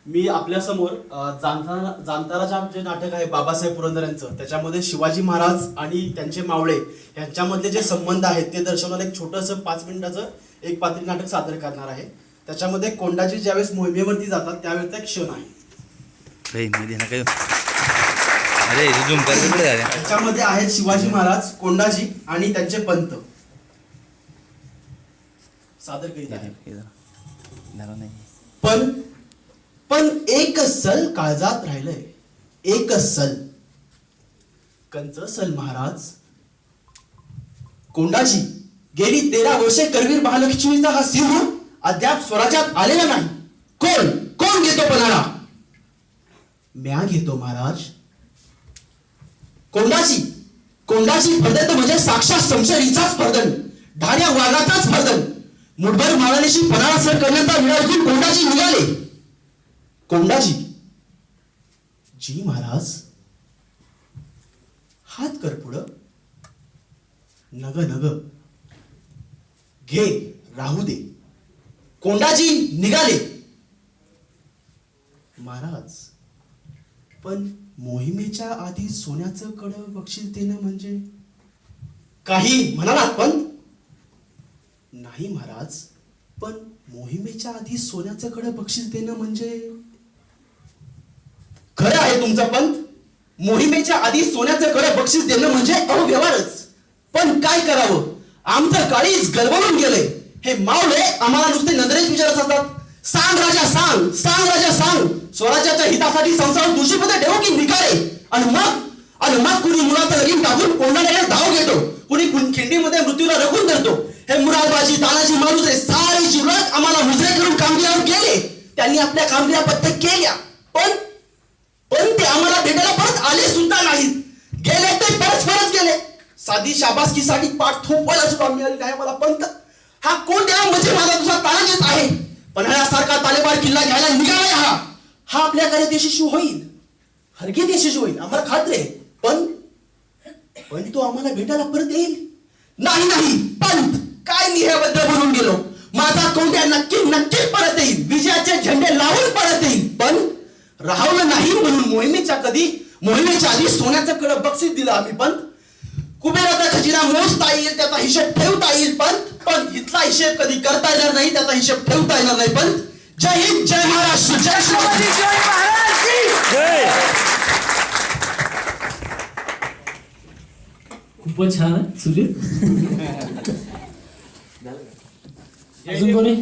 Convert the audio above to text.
मी आपल्यासमोर जाणताराच्या जे नाटक आहे बाबासाहेब पुरंदर यांचं, त्याच्यामध्ये शिवाजी महाराज आणि त्यांचे मावळे यांच्यामधले जे संबंध आहेत ते दर्शवणारं एक छोटंसं 5 मिनिटाचं एक पात्री नाटक सादर करणार आहे. त्याच्यामध्ये कोंडाजी ज्यावेळेस मोहिमेवरती जातात त्यावेळेचा एक क्षण आहे. त्याच्यामध्ये आहेत शिवाजी महाराज, कोंडाजी आणि त्यांचे पंत सादर करीत आहेत. पण एक सल काळजात राहिलंय, एक सल. कंच सल महाराज. कोंडाजी गेली 13 वर्षे करवीर महालक्ष्मीचा हा सिंह अद्याप स्वराज्यात आलेला नाही. कोण घेतो पणाला? म्या घेतो महाराज. कोंडाजी फर्दन म्हणजे साक्षात शमशेरीचाच फर्दन, ढाऱ्या वाघाचाच फर्दन. मुठभर माळानीशी पणाला सर करण्याचा विडा ऐकून कोंडाजी निघाले. कोंडाजी जी महाराज. हात कर पुढं. नग घे, राहू दे. कोंडाजी निघाले. महाराज पण मोहिमेच्या आधी सोन्याचं कडं बक्षीस देणं म्हणजे? काही म्हणालात पण? नाही महाराज, पण मोहिमेच्या आधी सोन्याचं कडं बक्षीस देणं म्हणजे? खरं आहे तुमचं पंत. मोहिमेच्या आधी सोन्याचं कडं बक्षीस देणं म्हणजे अव्यवहारच. पण काय करावं, आमचं काळीच गलबलून गेलंय. हे मावळे आम्हाला नुसते नजरेच विचारत असतात. सांग राजा सांग, सांग राजा सांग. स्वराज्याच्या हितासाठी संसार दूषितमध्ये ठेवू की निकाले? आणि मग कुणी मुलाचं लगीन टाकून कोंडाण्याला धाव घेतो, कुणी खिंडीमध्ये मृत्यूला रखून धरतो. हे मुरादबाजी, तानाजी मालुसरे सारे जीवनात आम्हाला मुजरे करून कामगिरीवर गेले. त्यांनी आपल्या कामगिऱ्या पत्ते केल्या, पण ते आम्हाला भेटायला परत आले सुद्धा नाहीत. गेले ते परत गेले. साधी शाबासकीसाठी पाठ थोपायला सुद्धा मिळाली नाही मला पंत. हा कोण द्या म्हणजे माझा तुझा तानाजीच आहे. पन्हाळ्यासारखा तालेबार किल्ला घ्यायला निघालाय हा आपल्याकडे यशस्वी होईल, हरगिज यशस्वी होईल, आम्हाला खात्री आहे. पण तो आम्हाला भेटायला परत येईल? नाही पंत, काय मी ह्याबद्दल बोलून गेलो. माझा कोंड्या नक्की परत येईल, विजयाचे झेंडे लावून परत येईल. पण राहवलं नाही म्हणून मोहिमेच्या आधी सोन्याचं कडं बक्षीस दिलं आम्ही पंत. कुबेराचा खजिना मोजता येईल, त्याचा हिशेब ठेवता येईल पण इथला हिशेब कधी करता येणार नाही, त्याचा हिशेब ठेवता येणार नाही. पण जय हिंद, जय महाराष्ट्र, जय शिवाजी, जय महाराज की. खूपच छान सुजित. अजून कोणी?